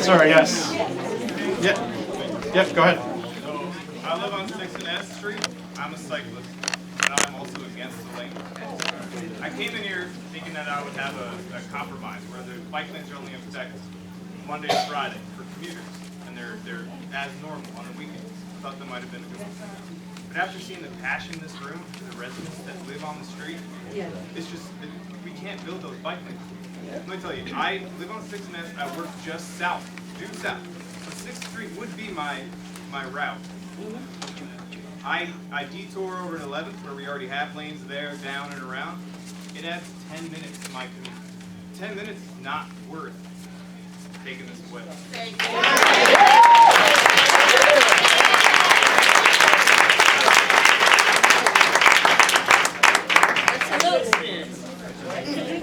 Sorry, yes. Yep, yep, go ahead. So, I live on 6th and S Street. I'm a cyclist, and I'm also against the lane. I came in here thinking that I would have a compromise where the bike lanes are only in effect Monday to Friday for commuters, and they're as normal on the weekends. I thought that might have been a good one. But after seeing the passion in this room for the residents that live on the street, it's just, we can't build those bike lanes. Let me tell you, I live on 6th and S, I work just south, due south. So 6th Street would be my route. I detour over to 11th where we already have lanes there, down and around. It adds 10 minutes to my commute. 10 minutes is not worth taking this away.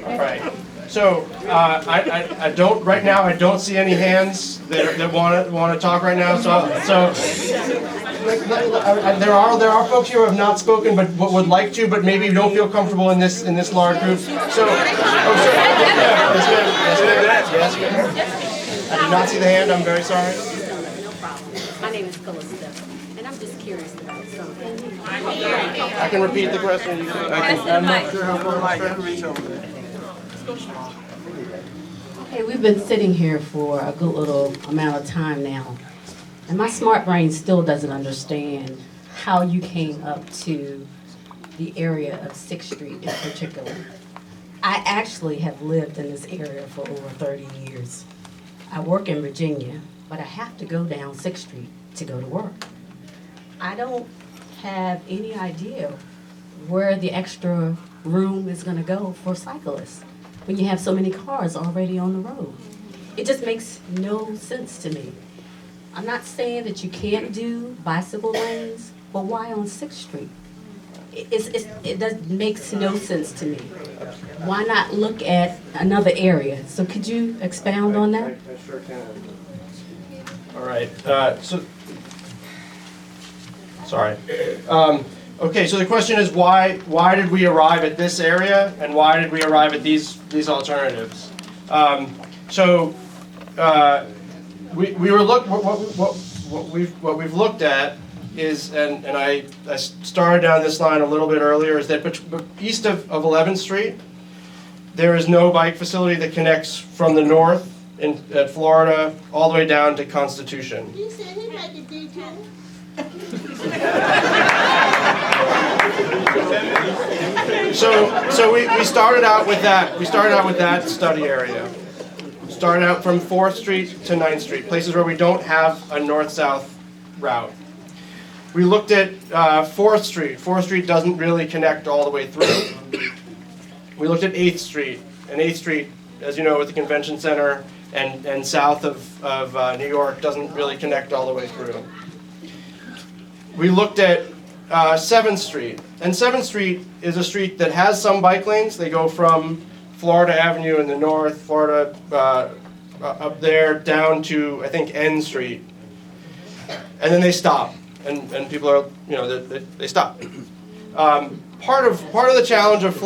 All right. So I don't right now. I don't see any hands that want to talk right now. So there are folks here who have not spoken but would like to, but maybe don't feel comfortable in this large group. So yes, I did not see the hand. I'm very sorry. No problem. My name is Calista, and I'm just curious about something. I can repeat the question. I'm not sure how far I can reach over there. Okay, we've been sitting here for a good little amount of time now, and my smart brain still doesn't understand how you came up to the area of 6th Street in particular. I actually have lived in this area for over 30 years. I work in Virginia, but I have to go down 6th Street to go to work. I don't have any idea where the extra room is going to go for cyclists when you have so many cars already on the road. It just makes no sense to me. I'm not saying that you can't do bicycle lanes, but why on 6th Street? It makes no sense to me. Why not look at another area? So could you expound on that? I sure can. All right. Sorry. Okay, so the question is why did we arrive at this area and why did we arrive at these alternatives? We were what we've looked at is and I started down this line a little bit earlier is that east of 11th Street there is no bike facility that connects from the north at Florida all the way down to Constitution. You said he had the detour. So we started out with that. We started out with that study area. Started out from 4th Street to 9th Street, places where we don't have a north-south route. We looked at 4th Street. 4th Street doesn't really connect all the way through. We looked at 8th Street, and 8th Street, as you know, with the convention center and south of New York, doesn't really connect all the way through. We looked at 7th Street, and 7th Street is a street that has some bike lanes. They go from Florida Avenue in the north, Florida up there, down to, I think, N Street. And then they stop, and people are, you know, they stop. Part of the challenge of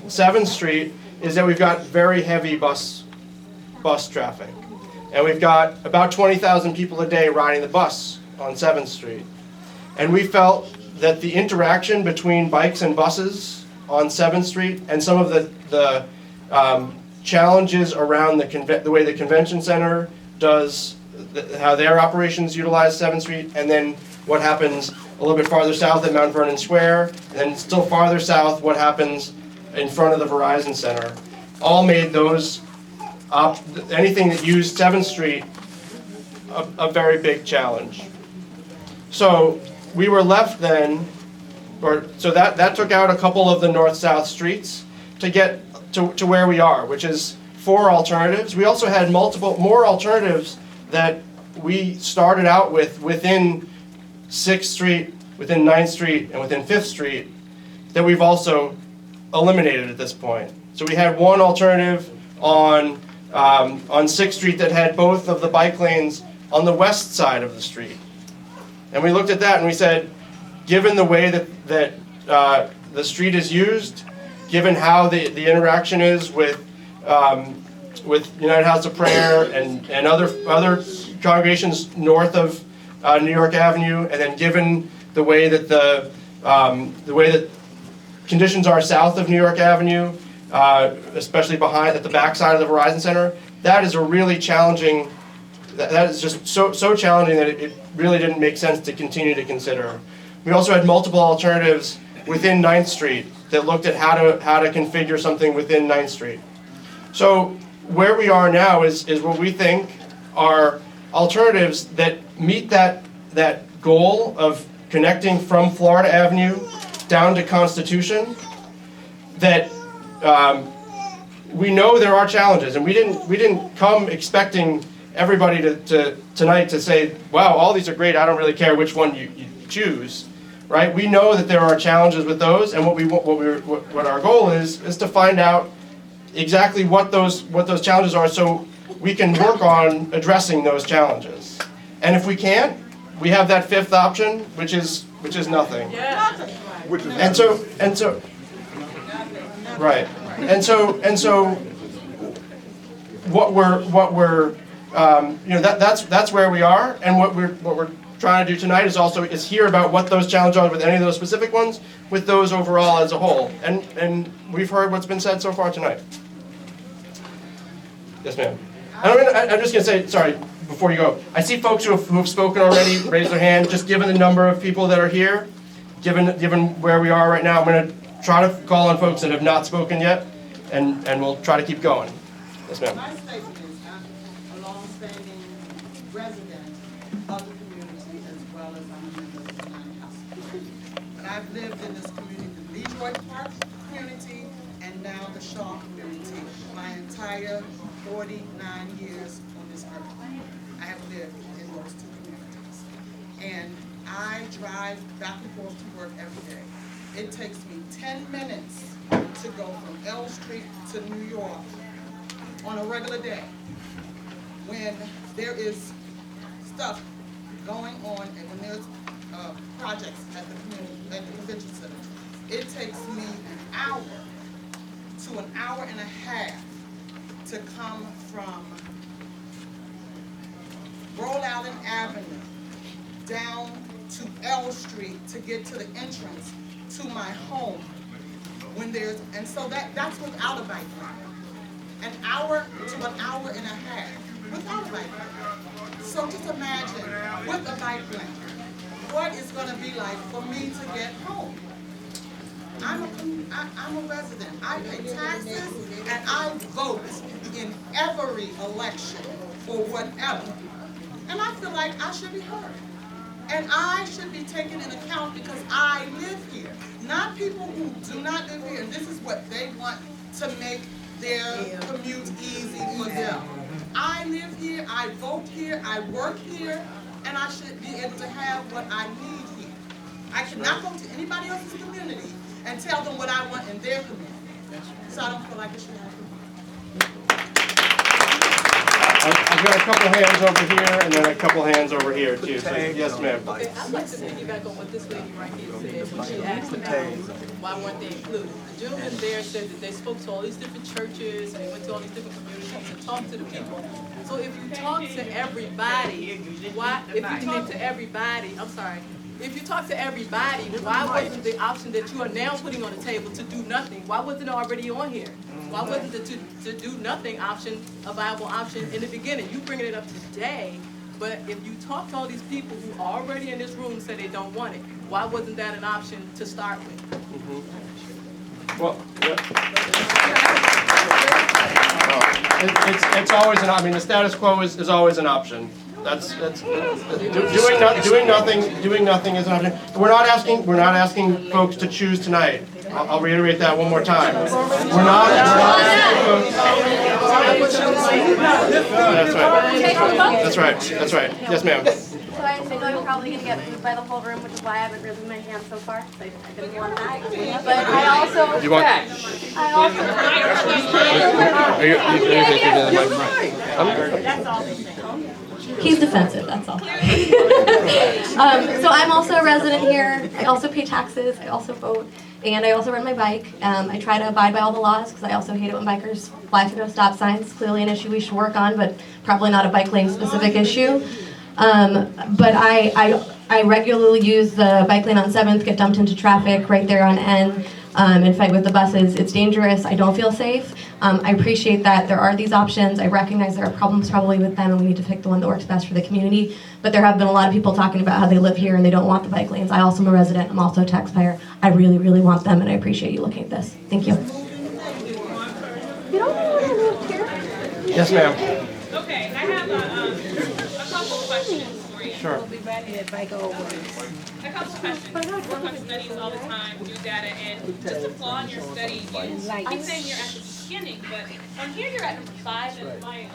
7th Street is that we've got very heavy bus traffic. And we've got about 20,000 people a day riding the bus on 7th Street. And we felt that the interaction between bikes and buses on 7th Street and some of the challenges around the way the convention center does, how their operations utilize 7th Street, and then what happens a little bit farther south at Mount Vernon Square, and then still farther south what happens in front of the Verizon Center, all made those, anything that used 7th Street a very big challenge. So we were left then, so that took out a couple of the north-south streets to get to where we are, which is 4 alternatives. We also had more alternatives that we started out with within 6th Street, within 9th Street, and within 5th Street that we've also eliminated at this point. So we had one alternative on 6th Street that had both of the bike lanes on the west side of the street. And we looked at that and we said, given the way that the street is used, given how the interaction is with United House of Prayer and other congregations north of New York Avenue, and then given the way that the way that conditions are south of New York Avenue, especially at the backside of the Verizon Center, that is a really challenging. That is just so challenging that it really didn't make sense to continue to consider. We also had multiple alternatives within 9th Street that looked at how to configure something within 9th Street. So where we are now is what we think are alternatives that meet that goal of connecting from Florida Avenue down to Constitution. That we know there are challenges, and we didn't come expecting everybody to tonight to say, wow, all these are great, I don't really care which one you choose, right? We know that there are challenges with those, and what our goal is to find out exactly what those challenges are, so we can work on addressing those challenges. And if we can't, we have that fifth option, which is nothing. And so right. And so what we're that's where we are, and what we're trying to do tonight is hear about what those challenges are with any of those specific ones, with those overall as a whole. And we've heard what's been said so far tonight. Yes, ma'am. I'm just going to say, sorry, before you go. I see folks who have spoken already raise their hand. Just given the number of people that are here, given where we are right now, I'm going to try to call on folks that have not spoken yet, and we'll try to keep going. Yes, ma'am. My statement is I'm a long-standing resident of the community as well as I'm a member of the United House of Prayer. But I've lived in this community, the Leroy Park community, and now the Shaw community, my entire 49 years on this earth. I have lived in those two communities. And I drive back and forth to work every day. It takes me 10 minutes to go from L Street to New York on a regular day when there is stuff going on and when there's projects at the convention center. It takes me an hour to an hour and a half to come from Rhode Island Avenue down to L Street to get to the entrance to my home. And so that's without a bike lane. An hour to an hour and a half without a bike lane. So just imagine with a bike lane, what it's going to be like for me to get home. I'm a resident. I pay taxes and I vote in every election for whatever. And I feel like I should be heard. And I should be taken into account because I live here. Not people who do not live here, and this is what they want to make their commute easy for them. I live here, I vote here, I work here, and I should be able to have what I need here. I cannot go to anybody else's community and tell them what I want in their community. So I don't feel like it should happen. I've got a couple hands over here, and then a couple hands over here, too. So, yes, ma'am. Okay, I'd like to piggyback on what this lady right here said when she asked about why weren't they included. The gentleman there said that they spoke to all these different churches and they went to all these different communities and talked to the people. So if you talk to everybody, if you talk to everybody, why wasn't the option that you are now putting on the table to do nothing? Why wasn't it already on here? Why wasn't the to do nothing option a viable option in the beginning? You bringing it up today, but if you talk to all these people who are already in this room and say they don't want it, why wasn't that an option to start with? Mm-hmm. Well, it's always an option. I mean, the status quo is always an option. Doing nothing is an option. We're not asking folks to choose tonight. I'll reiterate that one more time. We're not That's right. Yes, ma'am. So I know I'm probably going to get booed by the whole room, which is why I haven't risen my hand so far, because I didn't want that. But I also... Are you That's all. He's defensive, that's all. So I'm also a resident here. I also pay taxes. I also vote. And I also ride my bike. I try to abide by all the laws because I also hate it when bikers fly through no stop signs. Clearly an issue we should work on, but probably not a bike lane specific issue. But I regularly use the bike lane on 7th, get dumped into traffic right there on N, and fight with the buses. It's dangerous. I don't feel safe. I appreciate that there are these options. I recognize there are problems probably with them, and we need to pick the one that works best for the community. But there have been a lot of people talking about how they live here and they don't want the bike lanes. I also am a resident. I'm also a taxpayer. I really, really want them, and I appreciate you looking at this. Thank you. Yes, ma'am. Okay, I have a couple questions for you. Sure. A couple questions. Work on studies all the time, do data, and just to flaw in your study, you keep saying you're at the beginning, but on here you're at number 5, and my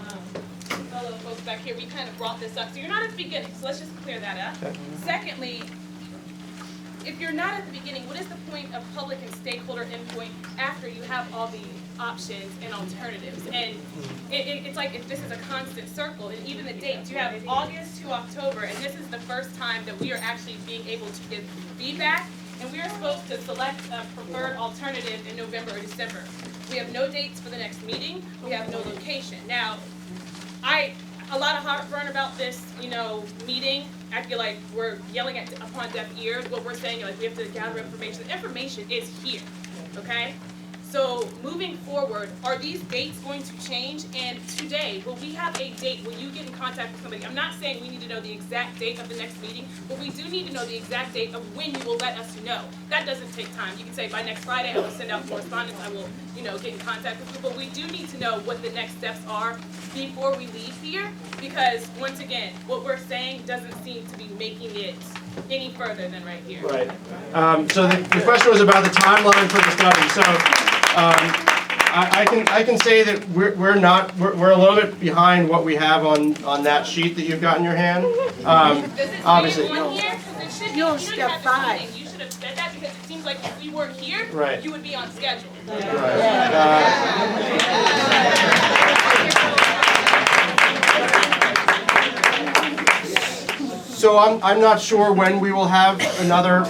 fellow folks back here, we kind of brought this up. So you're not at the beginning, so let's just clear that up. Okay. Secondly, if you're not at the beginning, what is the point of public and stakeholder input after you have all the options and alternatives? And it's like if this is a constant circle, and even the dates, you have August to October, and this is the first time that we are actually being able to give feedback, and we are supposed to select a preferred alternative in November or December. We have no dates for the next meeting, we have no location. Now, a lot of heartburn about this, meeting. I feel like we're yelling upon deaf ears. What we're saying, like, we have to gather information. The information is here, okay? So moving forward, are these dates going to change? And today, will we have a date? Will you get in contact with somebody? I'm not saying we need to know the exact date of the next meeting, but we do need to know the exact date of when you will let us know. That doesn't take time. You can say by next Friday, I will send out correspondence. I will, get in contact with you. But we do need to know what the next steps are before we leave here, because once again, what we're saying doesn't seem to be making it any further than right here. Right. So the question was about the timeline for the study. So I can say that we're a little bit behind what we have on that sheet that you've got in your hand. Does it Obviously. say it on here? 'Cause it should be, You're on you step didn't have 5. this meeting. You should have said that, because it seems like if we weren't here, Right. you would be on schedule. So I'm not sure when we will have another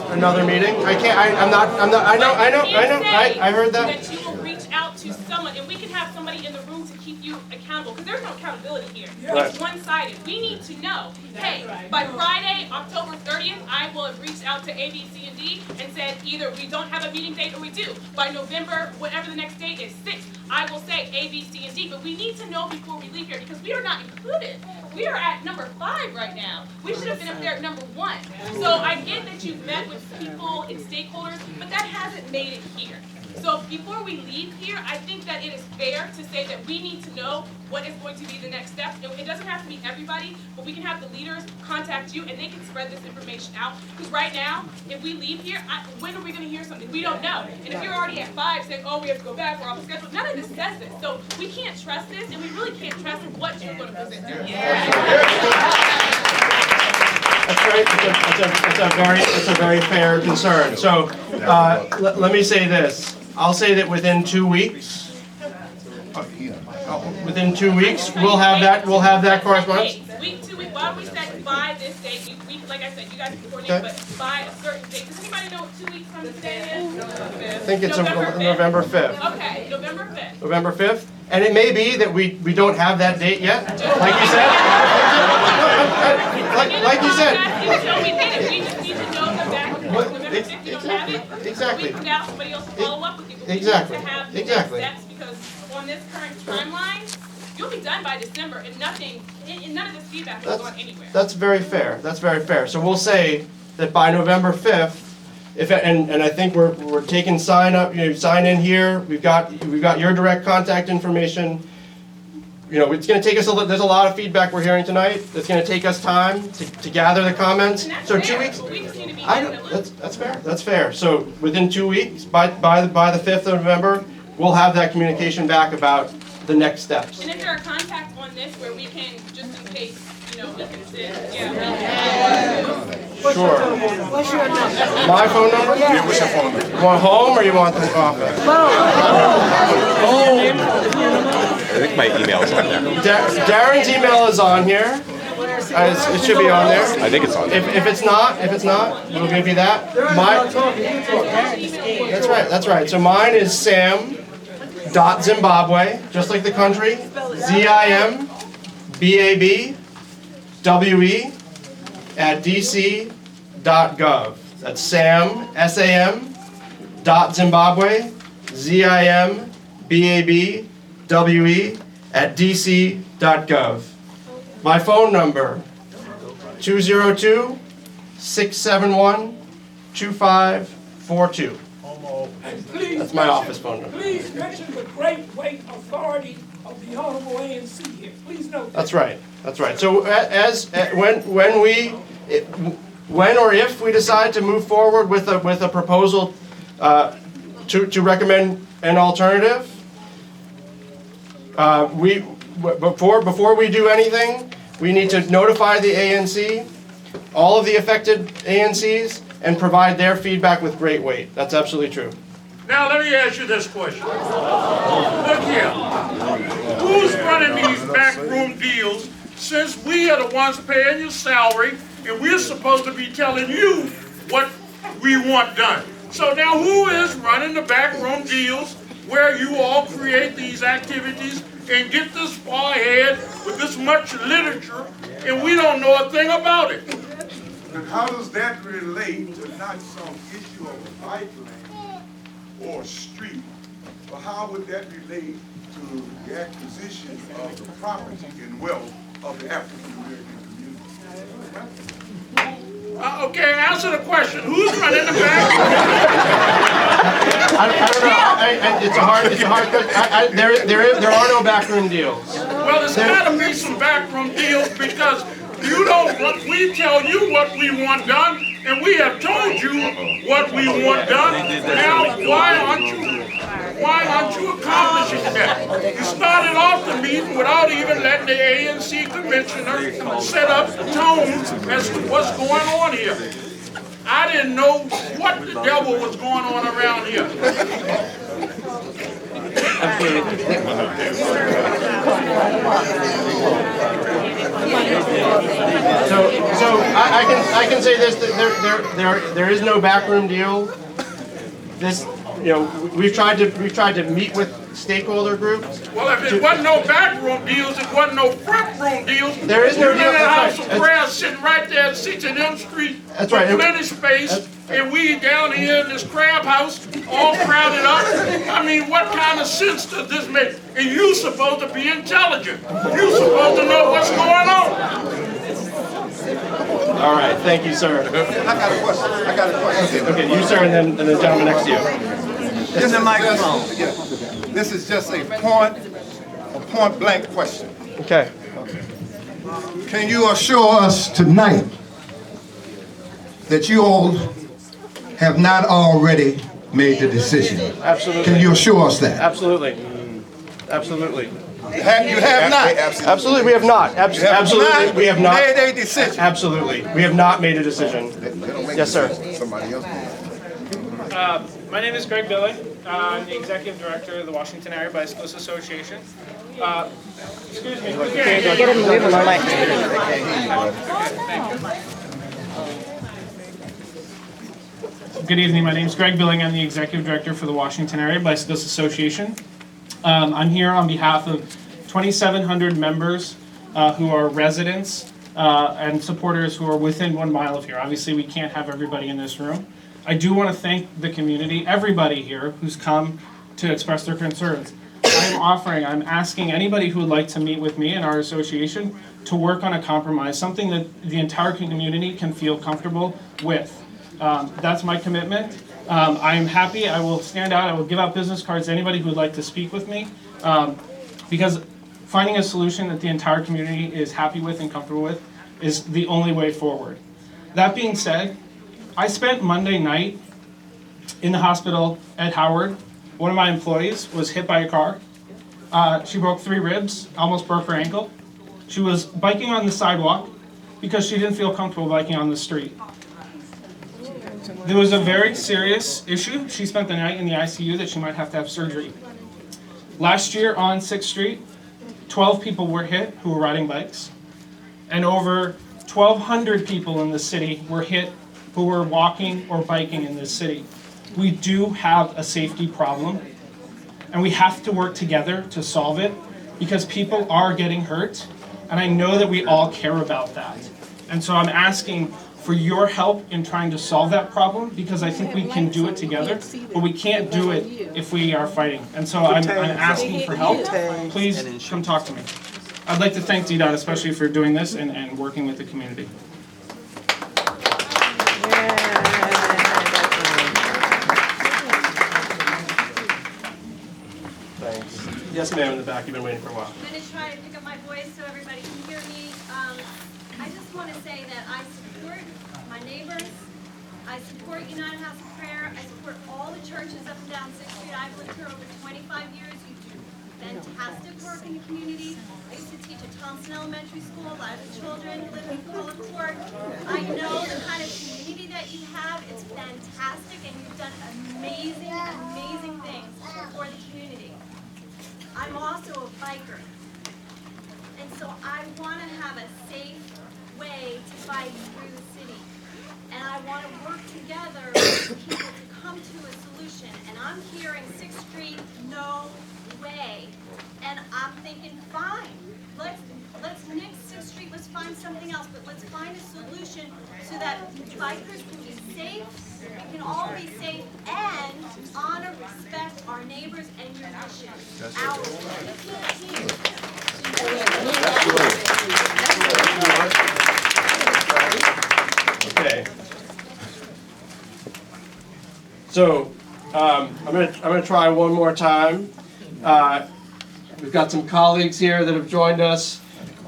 meeting. I can't. I'm not. I heard that. That you will reach out to someone, and we can have somebody in the room to keep you accountable, because there's no accountability here. Right. It's one-sided. We need to know, hey, by Friday, October 30th, I will have reached out to A, B, C, and D and said either we don't have a meeting date or we do. By November, whatever the next date is, 6th, I will say A, B, C, and D. But we need to know before we leave here, because we are not included. We are at number 5 right now. We should have been up there at number 1. So I get that you've met with people and stakeholders, but that hasn't made it here. So before we leave here, I think that it is fair to say that we need to know what is going to be the next step. It doesn't have to be everybody, but we can have the leaders contact you, and they can spread this information out. Because right now, if we leave here, when are we going to hear something? We don't know. And if you're already at 5 saying, oh, we have to go back, we're off the schedule, none of this says this. So we can't trust this, and we really can't trust what you're going to present. That's right. It's a very fair concern. So let me say this. I'll say that within 2 weeks. Within 2 weeks, we'll have that correspondence. Week 2 weeks. Why don't we set by this date? Like I said, you guys can coordinate, but by a certain date. Does anybody know what 2 weeks from today is? I think it's November 5th. Okay, November 5th. November 5th. And it may be that we don't have that date yet, like you said. Like you said. No, we didn't. We just need to know that November 5th, you don't have it. Exactly. A week from now, somebody else will follow up with you. But Exactly. we need to have the Exactly. next steps, because on this current timeline, you'll be done by December, and none of this feedback is going anywhere. That's very fair. That's very fair. So we'll say that by November 5th, and I think we're taking sign in here. We've got your direct contact information. It's going to take us there's a lot of feedback we're hearing tonight. It's going to take us time to gather the comments. And that's So fair. 2 weeks. We just need to be I in the know, loop. that's fair. That's fair. So within 2 weeks, by the 5th of November, we'll have that communication back about the next steps. And if there are contacts on this where we can, just in case, we can sit, Sure. What's your number? My phone number? Yeah. What's your phone number? You want home or you want the office? I think my email is on there. Darren's email is on here. It should be on there. I think it's on there. If it's not, we'll give you that. That's right. So mine is Sam.Zimbabwe, just like the country, ZIMBABWE @dc.gov. That's Sam, SAM, .Zimbabwe, ZIMBABWE @dc.gov. My phone number, 202-671-2542. That's my office phone number. Please mention the great weight authority of the Honorable ANC here. Please note that. That's right. So when or if we decide to move forward with a proposal to recommend an alternative, before we do anything, we need to notify the ANC, all of the affected ANCs, and provide their feedback with great weight. That's absolutely true. Now let me ask you this question. Look here. Who's running these backroom deals since we are the ones paying your salary and we're supposed to be telling you what we want done? So now who is running the backroom deals where you all create these activities and get this far ahead with this much literature and we don't know a thing about it? And how does that relate to not some issue of a bike lane or a street, but how would that relate to the acquisition of the property and wealth of the African American community? Okay, answer the question. Who's running the back? I don't know. It's a hard question. There are no backroom deals. Well, there's got to be some backroom deals because you don't. We tell you what we want done, and we have told you what we want done. Now, why aren't you accomplishing that? You started off the meeting without even letting the ANC commissioner set up the tone as to what's going on here. I didn't know what the devil was going on around here. So I can say this: that there is no backroom deal. This, we've tried to meet with stakeholder groups. Well, if it wasn't no backroom deals, it wasn't no front room deals. There is no deal. You're in a house of prayer sitting right there at 6th M Street. That's right. Plenty space, and we down here in this crab house, all crowded up. I mean, what kind of sense does this make? And you supposed to be intelligent. You supposed to know what's going on. All right, thank you, sir. I got a question. Okay, you, sir, and then the gentleman next to you. In the microphone. This is just a point blank question. Okay. Can you assure us tonight that you all have not already made the decision? Absolutely. Can you assure us that? Absolutely. Absolutely. You have not. Absolutely, we have not. Absolutely, we have not made a decision. Absolutely, we have not made a decision. Yes, sir. Somebody else. My name is Greg Billing. I'm the Executive Director of the Washington Area Bicyclists Association. Excuse me. Get him moving on my. Good evening. My name is Greg Billing. I'm the Executive Director for the Washington Area Bicyclists Association. I'm here on behalf of 2,700 members who are residents and supporters who are within 1 mile of here. Obviously, we can't have everybody in this room. I do want to thank the community, everybody here who's come to express their concerns. I'm asking anybody who would like to meet with me and our association to work on a compromise, something that the entire community can feel comfortable with. That's my commitment. I'm happy. I will stand out. I will give out business cards to anybody who would like to speak with me, because finding a solution that the entire community is happy with and comfortable with is the only way forward. That being said, I spent Monday night in the hospital at Howard. One of my employees was hit by a car. She broke 3 ribs, almost broke her ankle. She was biking on the sidewalk because she didn't feel comfortable biking on the street. There was a very serious issue. She spent the night in the ICU that she might have to have surgery. Last year on 6th Street, 12 people were hit who were riding bikes. And over 1,200 people in the city were hit who were walking or biking in this city. We do have a safety problem, and we have to work together to solve it because people are getting hurt, and I know that we all care about that. And so I'm asking for your help in trying to solve that problem because I think we can do it together, but we can't do it if we are fighting. And so I'm asking for help. Please come talk to me. I'd like to thank DDOT especially for doing this and working with the community. Thanks. Yes, ma'am, in the back. You've been waiting for a while. I'm going to try to pick up my voice so everybody can hear me. I just want to say that I support my neighbors. I support United House of Prayer. I support all the churches up and down 6th Street. I've lived here over 25 years. You do fantastic work in the community. I used to teach at Thompson Elementary School. A lot of the children live in Fuller Court. I know the kind of community that you have. It's fantastic, and you've done amazing, amazing things for the community. I'm also a biker, and so I want to have a safe way to bike through the city. And I want to work together with people to come to a solution. And I'm hearing 6th Street, no way. And I'm thinking, fine, let's nix 6th Street, let's find something else, but let's find a solution so that bikers can be safe, we can all be safe, and honor, respect our neighbors and your mission. Okay. So I'm gonna try one more time. We've got some colleagues here that have joined us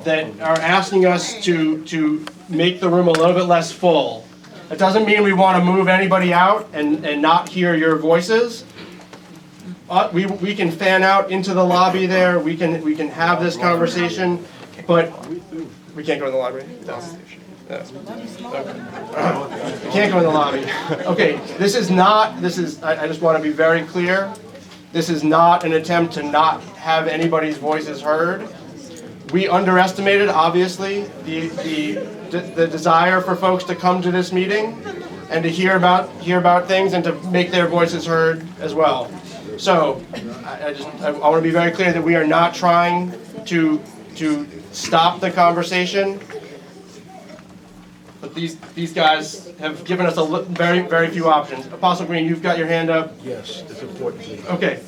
that are asking us to make the room a little bit less full. That doesn't mean we want to move anybody out and not hear your voices. We can fan out into the lobby there. We can have this conversation, but we can't go in the lobby. No. No. Okay. We can't go in the lobby. Okay. I just want to be very clear. This is not an attempt to not have anybody's voices heard. We underestimated, obviously, the desire for folks to come to this meeting and to hear about things and to make their voices heard as well. So, I want to be very clear that we are not trying to stop the conversation. But these guys have given us very, very few options. Apostle Green, you've got your hand up. Yes, it's important. Okay.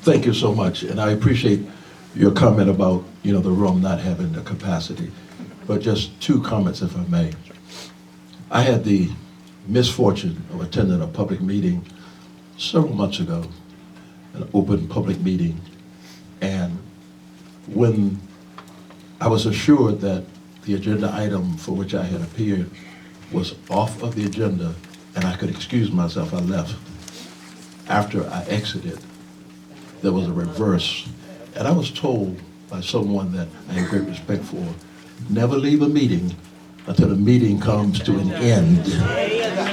Thank you so much, and I appreciate your comment about the room not having the capacity. But just two comments, if I may. I had the misfortune of attending a public meeting several months ago, an open public meeting, and when I was assured that the agenda item for which I had appeared was off of the agenda and I could excuse myself, I left. After I exited, there was a reverse, and I was told by someone that I have great respect for, never leave a meeting until the meeting comes to an end.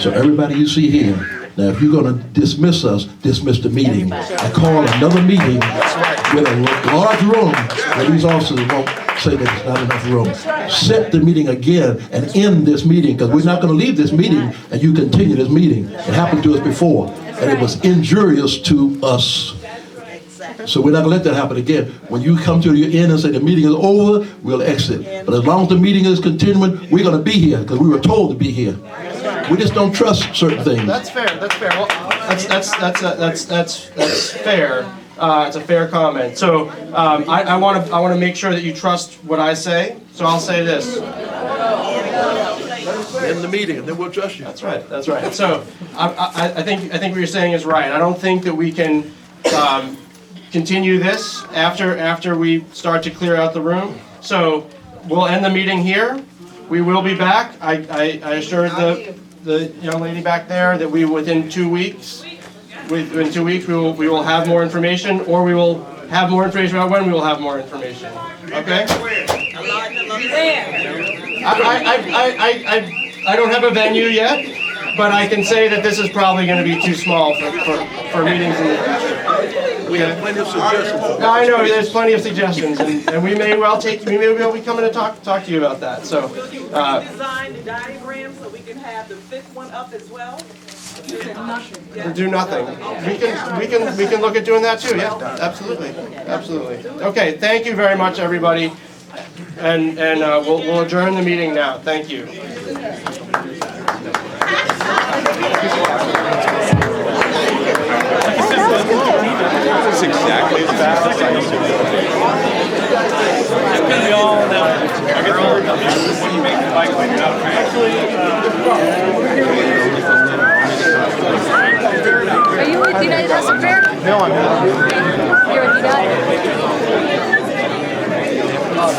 So everybody you see here, now if you're going to dismiss us, dismiss the meeting and call another meeting with a large room where these officers won't say that there's not enough room. Set the meeting again and end this meeting, because we're not going to leave this meeting and you continue this meeting. It happened to us before, and it was injurious to us. So we're not going to let that happen again. When you come to your end and say the meeting is over, we'll exit. But as long as the meeting is continuing, we're going to be here because we were told to be here. We just don't trust certain things. That's fair. That's fair. Well, that's fair. It's a fair comment. So I want to make sure that you trust what I say. So I'll say this. End the meeting, and then we'll trust you. That's right. That's right. So I think what you're saying is right. I don't think that we can continue this after we start to clear out the room. So we'll end the meeting here. We will be back. I assured the young lady back there that within 2 weeks. Within 2 weeks, we will have more information, or we will have more information about when we will have more information. Okay? I don't have a venue yet, but I can say that this is probably going to be too small for meetings in the future. We have plenty of suggestions. I know, there's plenty of suggestions, and we may well we may be able to come in and talk to you about that, so. Design the diagram so we can have the fifth one up as well? Do nothing. We can look at doing that too, yeah, absolutely, absolutely. Okay, thank you very much, everybody, and we'll adjourn the meeting now, thank you. That's exactly as fast as I used to It's gonna be all now. When you make the bike, like, actually,